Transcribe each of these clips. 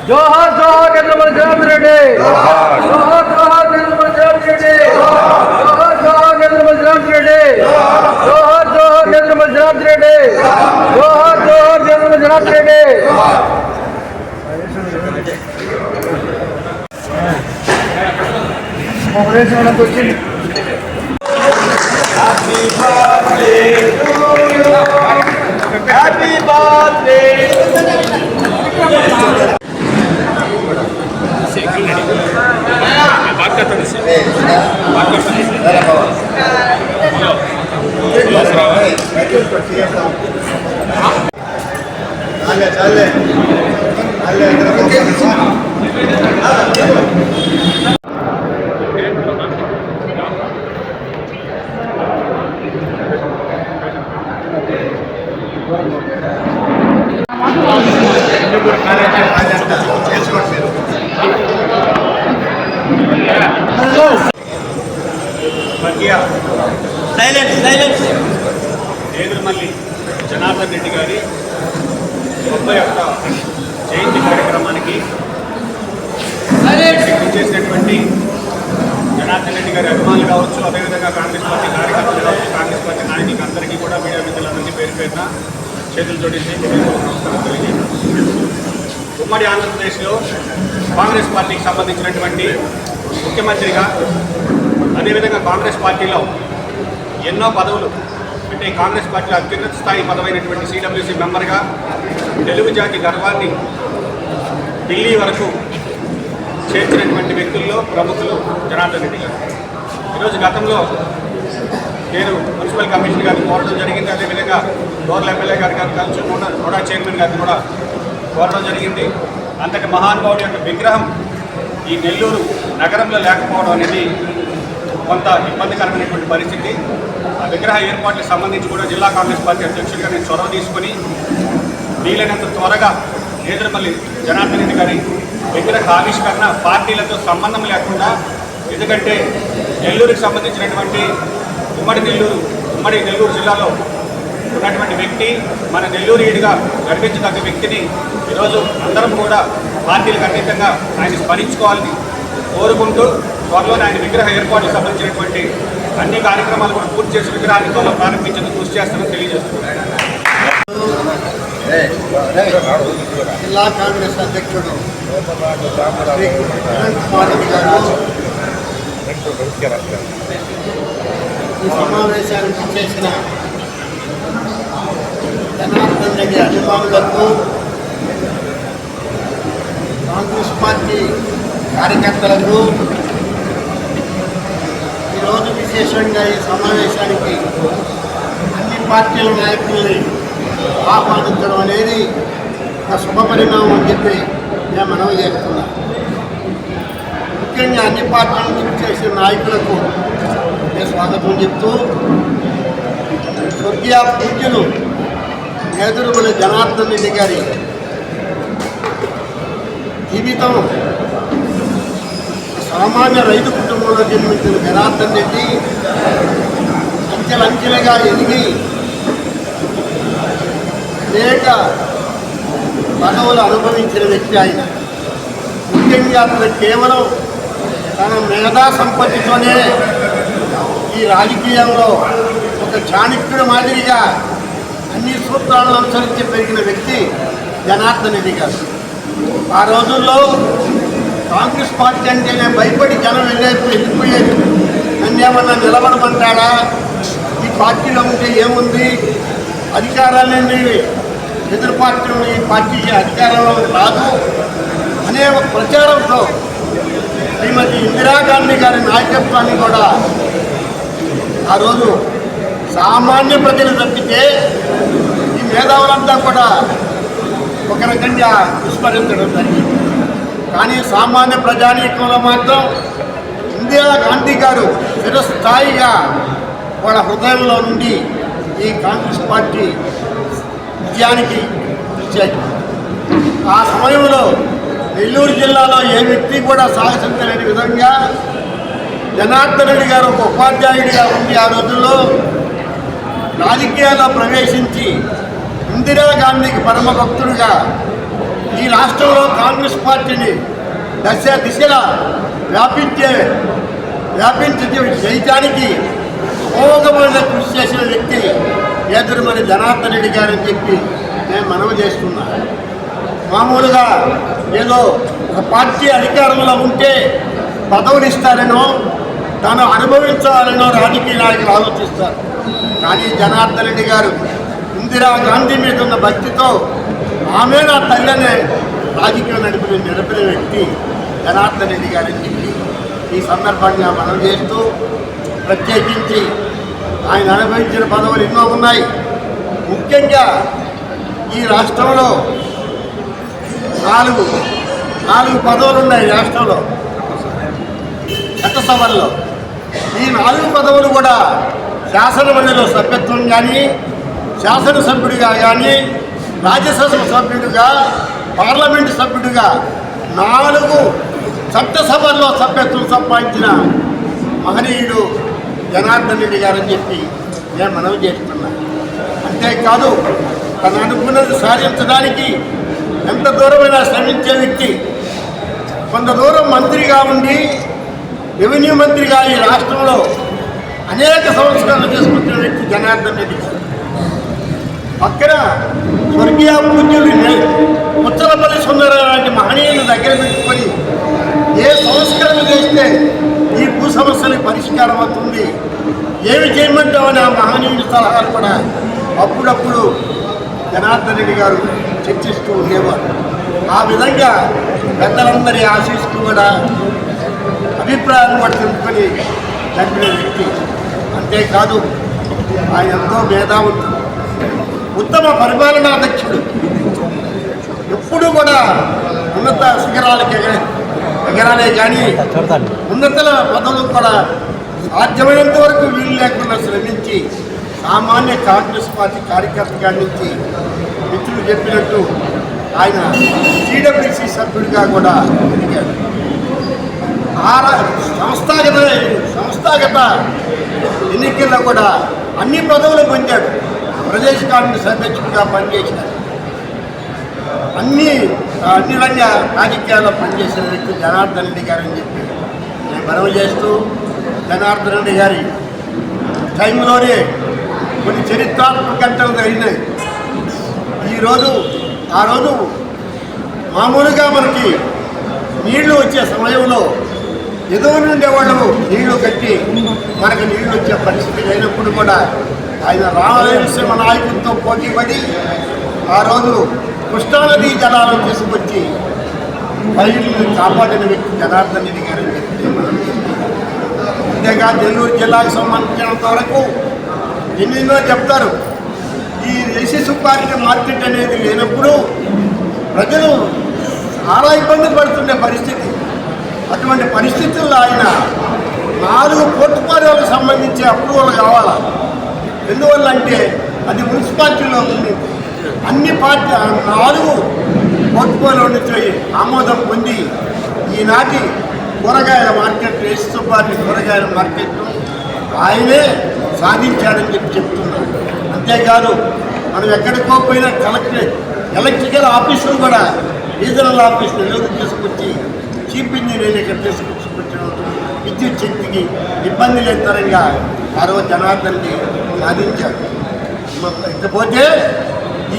Johar Johar Chandrababu Janardhan Reddy, Johar Johar Chandrababu Janardhan Reddy, Johar Johar Chandrababu Janardhan Reddy, Johar Johar Chandrababu Janardhan Reddy, Johar Johar Chandrababu Janardhan Reddy. Happy birthday to you. Happy birthday. बात करता नहीं నేదురుమల్లి జనార్దన్ రెడ్డి గారి 91వ జయంతి కార్యక్రమానికి చేసినటువంటి జనార్దన్ రెడ్డి గారి అభిమానులు కావచ్చు, అదేవిధంగా కాంగ్రెస్ పార్టీ కార్యకర్తలు కావచ్చు, కాంగ్రెస్ పార్టీ నాయకులకు అందరికీ కూడా మీడియా మిత్రులందరికీ పేరు పేరున చేతులు జోడించి నమస్కారం తెలియజేస్తున్నాను. ఉమ్మడి ఆంధ్రప్రదేశ్లో కాంగ్రెస్ పార్టీకి సంబంధించినటువంటి ముఖ్యమంత్రిగా, అదేవిధంగా కాంగ్రెస్ పార్టీలో ఎన్నో పదవులు అంటే కాంగ్రెస్ పార్టీలో అత్యున్నత స్థాయి పదవైనటువంటి సిడబ్ల్యూసీ మెంబర్గా తెలుగు జాతి గర్వాన్ని ఢిల్లీ వరకు చేర్చినటువంటి వ్యక్తుల్లో ప్రముఖులు జనార్దన్ రెడ్డి గారు. ఈరోజు గతంలో నేను మున్సిపల్ కమిషనర్ గారిని కోరడం జరిగింది, అదేవిధంగా గోర్ల ఎమ్మెల్యే గారి కలిసి నోడా చైర్మన్ గారిని కూడా కోరడం జరిగింది. అంతటి మహానుభావుడి యొక్క విగ్రహం ఈ నెల్లూరు నగరంలో లేకపోవడం అనేది కొంత ఇబ్బందికరమైనటువంటి పరిస్థితి. ఆ విగ్రహ ఏర్పాట్లకు సంబంధించి కూడా జిల్లా కాంగ్రెస్ పార్టీ అధ్యక్షుడిగా నేను చొరవ తీసుకొని వీలైనంత త్వరగా నేదురుమల్లి జనార్దన్ రెడ్డి గారి విగ్రహ ఆవిష్కరణ పార్టీలతో సంబంధం లేకుండా, ఎందుకంటే నెల్లూరుకి సంబంధించినటువంటి ఉమ్మడి నెల్లూరు జిల్లాలో ఉన్నటువంటి వ్యక్తి, మన నెల్లూరుడిగా గర్వించదగ్గ వ్యక్తిని ఈరోజు అందరం కూడా పార్టీలకు అతీతంగా ఆయన స్మరించుకోవాలని కోరుకుంటూ త్వరలో ఆయన విగ్రహ ఏర్పాటుకు సంబంధించినటువంటి అన్ని కార్యక్రమాలు కూడా పూర్తి చేసి విగ్రహాన్ని త్వరలో ప్రారంభించేందుకు కృషి చేస్తామని తెలియజేస్తున్నారు. జిల్లా కాంగ్రెస్ అధ్యక్షుడు శ్రీ కిరణ్ కుమార్ రెడ్డి గారు ఈ సమావేశానికి చేసిన జనార్దన్ రెడ్డి అభిమానులకు, కాంగ్రెస్ పార్టీ కార్యకర్తలకు ఈరోజు విశేషంగా ఈ సమావేశానికి అన్ని పార్టీల నాయకుల్ని ఆహ్వానించడం అనేది ఒక శుభ పరిణామం అని చెప్పి నేను మనవి చేస్తున్నాను. ముఖ్యంగా అన్ని పార్టీల నుంచి చేసిన నాయకులకు నేను స్వాగతం చెప్తూ, స్వర్గీయ పూజ్యులు నేదురుమల్లి జనార్దన్ రెడ్డి గారి జీవితం సామాన్య రైతు కుటుంబంలో జన్మించిన జనార్దన్ రెడ్డి అంచెలంచెలుగా ఎదిగి అనేక పదవులు అనుభవించిన వ్యక్తి ఆయన. ముఖ్యంగా అతను కేవలం తన మేధా సంపత్తితోనే ఈ రాజకీయంలో ఒక చాణక్యుడి మాదిరిగా అన్ని సూత్రాలను అనుసరించి పెరిగిన వ్యక్తి జనార్దన్ రెడ్డి గారు. ఆ రోజుల్లో కాంగ్రెస్ పార్టీ అంటేనే భయపడి జనం వెళ్ళిపోయేది. నన్ను ఏమన్నా నిలబడమంటాడా, ఈ పార్టీలో ఉంటే ఏముంది, అధికారాలన్నీ ఎదురు పార్టీలు ఈ పార్టీకి అధికారంలో రాదు అనే ఒక ప్రచారంతో శ్రీమతి ఇందిరాగాంధీ గారి నాయకత్వాన్ని కూడా ఆ రోజు సామాన్య ప్రజలు తప్పితే ఈ మేధావులంతా కూడా ఒక రకంగా విస్మరించడం జరిగింది. కానీ సామాన్య ప్రజానీకంలో మాత్రం ఇందిరాగాంధీ గారు చిరస్థాయిగా వాళ్ళ హృదయంలో నుండి ఈ కాంగ్రెస్ పార్టీ విజయానికి ఇచ్చాయి. ఆ సమయంలో నెల్లూరు జిల్లాలో ఏ వ్యక్తి కూడా సాహసించలేని విధంగా జనార్దన్ రెడ్డి గారు ఒక ఉపాధ్యాయుడిగా ఉండి ఆ రోజుల్లో రాజకీయాల్లో ప్రవేశించి ఇందిరాగాంధీకి పరమ భక్తుడిగా ఈ రాష్ట్రంలో కాంగ్రెస్ పార్టీని దిశగా వ్యాపించి చేయటానికి అమోఘమైన కృషి చేసిన వ్యక్తి ఎదురుమని జనార్దన్ రెడ్డి గారని చెప్పి నేను మనవి చేస్తున్నా. మామూలుగా ఏదో ఒక పార్టీ అధికారంలో ఉంటే పదవులు ఇస్తారనో తాను అనుభవించాలనో రాజకీయ నాయకులు ఆలోచిస్తారు. కానీ జనార్దన్ రెడ్డి గారు ఇందిరాగాంధీ మీద ఉన్న భక్తితో ఆమె నా తల్లినే రాజకీయం నడిపిన వ్యక్తి జనార్దన్ రెడ్డి గారని చెప్పి ఈ సందర్భంగా మనం చేస్తూ, ప్రత్యేకించి ఆయన అనుభవించిన పదవులు ఎన్నో ఉన్నాయి. ముఖ్యంగా ఈ రాష్ట్రంలో నాలుగు పదవులు ఉన్నాయి. రాష్ట్రంలో చట్టసభల్లో ఈ 4 పదవులు కూడా శాసనమండలిలో సభ్యత్వం కానీ, శాసనసభ్యుడిగా కానీ, రాజ్యసభ సభ్యుడిగా, పార్లమెంటు సభ్యుడిగా 4 చట్టసభల్లో సభ్యత్వం సంపాదించిన మహనీయుడు జనార్దన్ రెడ్డి గారని చెప్పి నేను మనవి చేస్తున్నా. అంతేకాదు తను అనుకున్నది సాధించడానికి ఎంత దూరమైనా శ్రమించే వ్యక్తి. కొంత దూరం మంత్రిగా ఉండి రెవెన్యూ మంత్రిగా ఈ రాష్ట్రంలో అనేక సంస్కరణలు చేసుకుంటున్న వ్యక్తి జనార్దన్ రెడ్డి గారు. పక్కన స్వర్గీయ పూజ్యులు ముచ్చలపల్లి సుందరరావు లాంటి మహనీయుల దగ్గర పెట్టుకొని ఏ సంస్కరణ చేస్తే ఈ భూ సమస్యలకు పరిష్కారం అవుతుంది, ఏమి చేయమంటామని ఆ మహనీయుల సలహాలు కూడా అప్పుడప్పుడు జనార్దన్ రెడ్డి గారు చర్చిస్తూ ఉండేవారు. ఆ విధంగా పెద్దలందరి ఆశీస్సులు కూడా అభిప్రాయం కూడా తెలుసుకొని నడిపిన వ్యక్తి. అంతేకాదు ఆయన ఎంతో మేధావులు, ఉత్తమ పరిపాలనాధ్యక్షుడు. ఎప్పుడూ కూడా ఉన్నత శిఖరాలకి ఎగరాలే కానీ ఉన్నతుల పదవులు కూడా సాధ్యమైనంత వరకు వీలు లేకుండా శ్రమించి సామాన్య కాంగ్రెస్ పార్టీ కార్యకర్తగా నుంచి మిత్రులు చెప్పినట్టు ఆయన సిడబ్ల్యూసి సభ్యుడిగా కూడా ఎదిగాడు. సంస్థాగత ఎన్నికల్లో కూడా అన్ని పదవులు పొందాడు. ప్రదేశ్ కాంగ్రెస్ అధ్యక్షుడిగా పనిచేశాడు. అన్ని రంగా రాజకీయాల్లో పనిచేసిన వ్యక్తి జనార్దన్ రెడ్డి గారు అని చెప్పి నేను మనవి చేస్తూ, జనార్దన్ రెడ్డి గారి టైంలోనే కొన్ని చరిత్రాత్మక ఘటనలు జరిగినాయి. ఆ రోజు మామూలుగా మనకి నీళ్లు వచ్చే సమయంలో ఎదురు ఉండేవాళ్ళు నీళ్లు కట్టి మనకు నీళ్లు వచ్చే పరిస్థితి లేనప్పుడు కూడా ఆయన రామరాయలసీమ నాయకులతో పోటీపడి ఆ రోజు కృష్ణానదీ జలాలను తీసుకొచ్చి రైతులను కాపాడిన వ్యక్తి జనార్దన్ రెడ్డి గారు. అంతేగా నెల్లూరు జిల్లాకు సంబంధించినంత వరకు ఎన్నెన్నో చెప్తారు. ఈ దేశీ సుపారికి మార్కెట్ అనేది లేనప్పుడు ప్రజలు చాలా ఇబ్బందులు పడుతుండే పరిస్థితి. అటువంటి పరిస్థితుల్లో ఆయన 4 పోర్టుపార్యాలకు సంబంధించి అప్రూవల్ కావాలా. ఎందువల్ల అంటే అది మున్సిపాలిటీలో ఉంది. అన్ని 4 పోర్టుపార్యాల నుంచి ఆమోదం పొంది ఈనాటి కూరగాయల మార్కెట్, దేశీ సుపారి కూరగాయల మార్కెట్ను ఆయనే సాధించాడని చెప్తున్నాడు. అంతేకాదు మనం ఎక్కడికో పోయిన ఎలక్ట్రికల్ ఆఫీసులు కూడా రీజనల్ ఆఫీసులు నెల్లూరు తీసుకొచ్చి చీఫ్ ఇంజనీర్ ఇక్కడ తీసుకొచ్చిన విద్యుత్ శక్తికి ఇబ్బంది లేని తరంగా ఆ రోజు జనార్దన్ని సాధించాడు. ఇకపోతే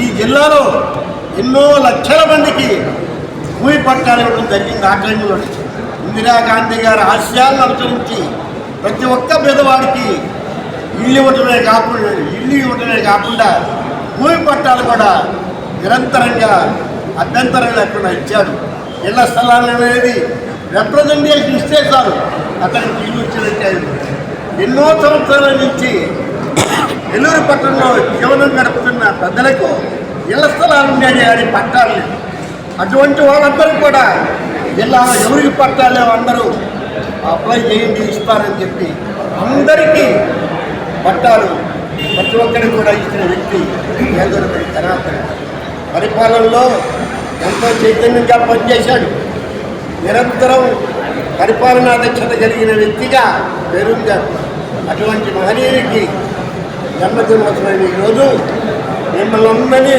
ఈ జిల్లాలో ఎన్నో లక్షల మందికి భూమి పట్టాలు ఇవ్వడం జరిగింది. ఆ టైంలో ఇందిరాగాంధీ గారి ఆశయాలను అనుసరించి ప్రతి ఒక్క పేదవాడికి ఇల్లు ఇవ్వటమే కాకుండా భూమి పట్టాలు కూడా నిరంతరంగా అభ్యంతరం లేకుండా ఇచ్చాడు. ఇళ్ల స్థలాలు అనేది రిప్రజెంటేషన్ ఇస్తే చాలు అతనికి ఇల్లు వచ్చినట్టే. ఎన్నో సంవత్సరాల నుంచి నెల్లూరు పట్టణంలో జీవనం గడుపుతున్న పెద్దలకు ఇళ్ల స్థలాలు ఉండేది అని పట్టాలి. అటువంటి వాళ్ళందరూ కూడా జిల్లాలో ఎవరికి పట్టాలో అందరూ అప్లై చేయండి, ఇస్తారని చెప్పి అందరికీ పట్టాలు ప్రతి ఒక్కరికి కూడా ఇచ్చిన వ్యక్తి ఏదోరపడి జనార్దన్. పరిపాలనలో ఎంతో చైతన్యంగా పనిచేశాడు. నిరంతరం పరిపాలనా దక్షత కలిగిన వ్యక్తిగా పేరుందారు. అటువంటి మహనీయుడికి జన్మదినోత్సవం ఈరోజు మిమ్మల్ని అందరినీ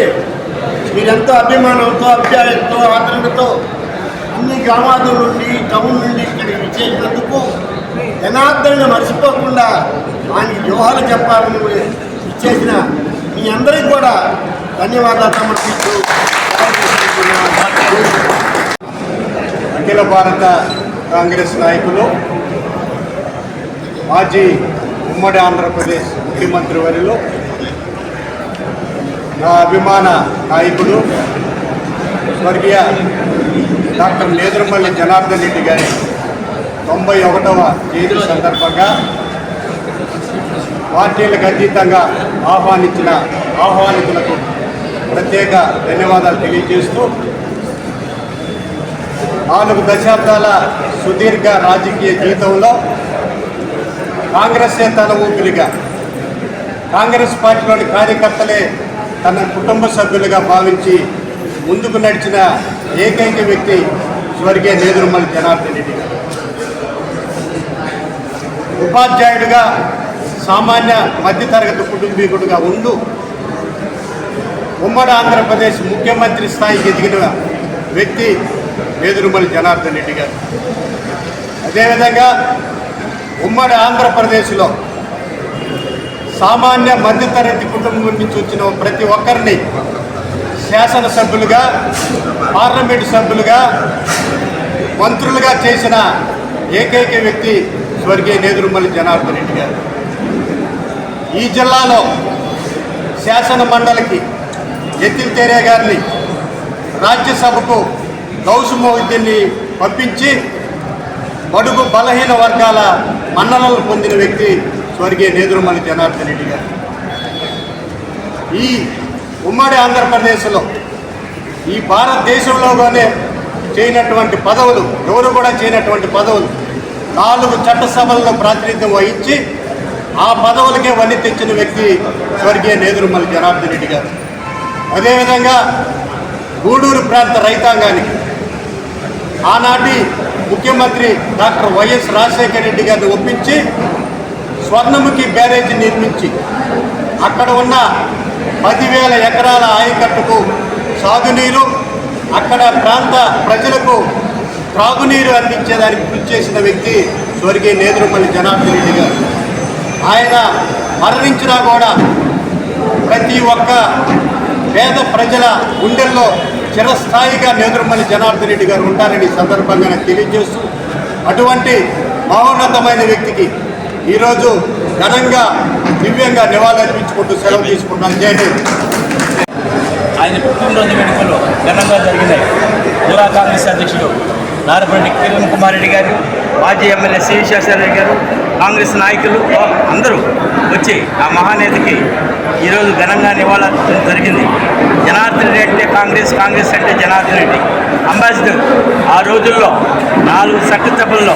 మీరెంతో అభిమానంతో అభ్యాయంతో ఆదరణతో అన్ని గ్రామాల నుండి టౌన్ నుండి ఇక్కడికి విచ్చేసినందుకు జనార్దన్ని మర్చిపోకుండా ఆయనకి జోహాలు చెప్పాలని ఇచ్చేసిన మీ అందరికీ కూడా ధన్యవాదాలు సమర్పిస్తూ అఖిల భారత కాంగ్రెస్ నాయకులు మాజీ ఉమ్మడి ఆంధ్రప్రదేశ్ ముఖ్యమంత్రి వర్యులు నా అభిమాన నాయకుడు స్వర్గీయ డాక్టర్ నేదురుమల్లి జనార్దన్ రెడ్డి గారి 91వ జయంతి సందర్భంగా పార్టీలకు అతీతంగా ఆహ్వానితులకు ప్రత్యేక ధన్యవాదాలు తెలియజేస్తూ 4 దశాబ్దాల సుదీర్ఘ రాజకీయ జీవితంలో కాంగ్రెసే తన ఊపిరిగా, కాంగ్రెస్ పార్టీలోని కార్యకర్తలే తన కుటుంబ సభ్యులుగా భావించి ముందుకు నడిచిన ఏకైక వ్యక్తి స్వర్గీయ నేదురుమల్లి జనార్దన్ రెడ్డి గారు. ఉపాధ్యాయుడిగా సామాన్య మధ్యతరగతి కుటుంబీకుడుగా ఉంటూ ఉమ్మడి ఆంధ్రప్రదేశ్ ముఖ్యమంత్రి స్థాయికి ఎదిగిన వ్యక్తి నేదురుమల్లి జనార్దన్ రెడ్డి గారు. అదేవిధంగా ఉమ్మడి ఆంధ్రప్రదేశ్లో సామాన్య మధ్యతరగతి కుటుంబం నుంచి వచ్చిన ప్రతి ఒక్కరిని శాసనసభ్యులుగా, పార్లమెంటు సభ్యులుగా, మంత్రులుగా చేసిన ఏకైక వ్యక్తి స్వర్గీయ నేదురుమల్లి జనార్దన్ రెడ్డి గారు. ఈ జిల్లాలో శాసన మండలికి జతిన్ తేరే గారిని, రాజ్యసభకు గౌసు మొహిద్దీన్ని పంపించి బడుగు బలహీన వర్గాల మన్ననలు పొందిన వ్యక్తి స్వర్గీయ నేదురుమల్లి జనార్దన్ రెడ్డి గారు. ఈ ఉమ్మడి ఆంధ్రప్రదేశ్లో, ఈ భారతదేశంలోనే చేయనటువంటి పదవులు, ఎవరు కూడా చేయనటువంటి పదవులు, 4 చట్టసభల్లో ప్రాతినిధ్యం వహించి ఆ పదవులకే వన్ని తెచ్చిన వ్యక్తి స్వర్గీయ నేదురుమల్లి జనార్దన్ రెడ్డి గారు. అదేవిధంగా గూడూరు ప్రాంత రైతాంగానికి ఆనాటి ముఖ్యమంత్రి డాక్టర్ వైఎస్ రాజశేఖర రెడ్డి గారిని ఒప్పించి స్వర్ణముఖి బ్యారేజీ నిర్మించి అక్కడ ఉన్న 10,000 ఎకరాల ఆయకట్టుకు సాగునీరు, అక్కడ ప్రాంత ప్రజలకు త్రాగునీరు అందించేదానికి కృషి చేసిన వ్యక్తి స్వర్గీయ నేదురుమల్లి జనార్దన్ రెడ్డి గారు. ఆయన మరణించినా కూడా ప్రతి ఒక్క పేద ప్రజల గుండెల్లో చిరస్థాయిగా నేదురుమల్లి జనార్దన్ రెడ్డి గారు ఉంటారని సందర్భంగా నాకు తెలియజేస్తూ, అటువంటి మహోన్నతమైన వ్యక్తికి ఈరోజు ఘనంగా దివ్యంగా నివాళులర్పించుకుంటూ సెలవు తీసుకుంటాను. జై హింద్. ఆయన పుట్టినరోజు వేడుకలు ఘనంగా జరిగినాయి. జిల్లా కాంగ్రెస్ అధ్యక్షుడు నారపరెడ్డి కిరణ్ కుమార్ రెడ్డి గారు, మాజీ ఎమ్మెల్యే సి విశ్వేశ్వరరెడ్డి గారు, కాంగ్రెస్ నాయకులు అందరూ వచ్చి ఆ మహానేతకి ఈరోజు ఘనంగా నివాళులర్పించడం జరిగింది. జనార్దన్ రెడ్డి అంటే కాంగ్రెస్, కాంగ్రెస్ అంటే జనార్దన్ రెడ్డి అంబాసిడర్. ఆ రోజుల్లో 4 చట్టసభల్లో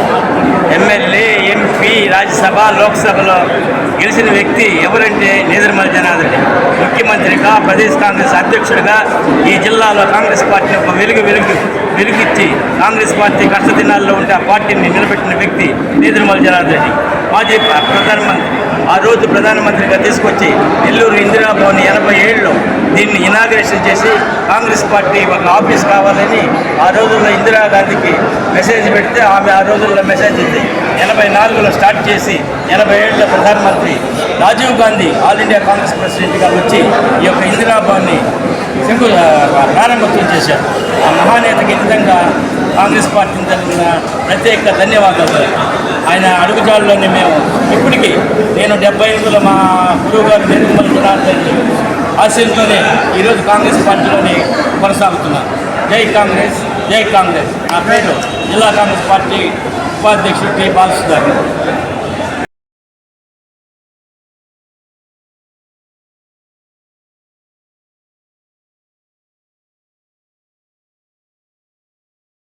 ఎమ్మెల్యే, ఎంపీ, రాజ్యసభ, లోక్సభలో గెలిచిన వ్యక్తి ఎవరంటే నేదురుమల్లి జనార్దన్ రెడ్డి. ముఖ్యమంత్రిగా, ప్రదేశ్ కాంగ్రెస్ అధ్యక్షుడిగా ఈ జిల్లాలో కాంగ్రెస్ పార్టీని ఒక వెలుగిచ్చి కాంగ్రెస్ పార్టీ కష్టదినాల్లో ఉంటే ఆ పార్టీని నిలబెట్టిన వ్యక్తి నేదురుమల్లి జనార్దన్ రెడ్డి. మాజీ ప్రధానమంత్రి, ఆ రోజు ప్రధానమంత్రిగా తీసుకొచ్చి నెల్లూరు ఇందిరాభవన్ 87లో దీన్ని ఇనాగ్రేషన్ చేసి కాంగ్రెస్ పార్టీ ఒక ఆఫీస్ కావాలని ఆ రోజుల్లో ఇందిరాగాంధీకి మెసేజ్ పెడితే ఆమె ఆ రోజుల్లో మెసేజ్ ఇచ్చి 84లో స్టార్ట్ చేసి 87లో ప్రధానమంత్రి రాజీవ్ గాంధీ ఆల్ ఇండియా కాంగ్రెస్ ప్రెసిడెంట్గా వచ్చి ఈ యొక్క ఇందిరాభవన్ని ప్రారంభోత్సవం చేశారు. ఆ మహానేతకి నిజంగా కాంగ్రెస్ పార్టీని జరిగిన ప్రత్యేక ధన్యవాదాలు. ఆయన అడుగుజాడలోనే మేము ఇప్పటికీ నేను 78లో మా గురువు గారు నేదురుమల్లి జనార్దన్ రెడ్డి ఆశయంతోనే ఈరోజు కాంగ్రెస్ పార్టీలోనే కొనసాగుతున్నాను. జై కాంగ్రెస్, జై కాంగ్రెస్. నా పేరు జిల్లా కాంగ్రెస్ పార్టీ ఉపాధ్యక్షుడు టి బాలసుధాకర్.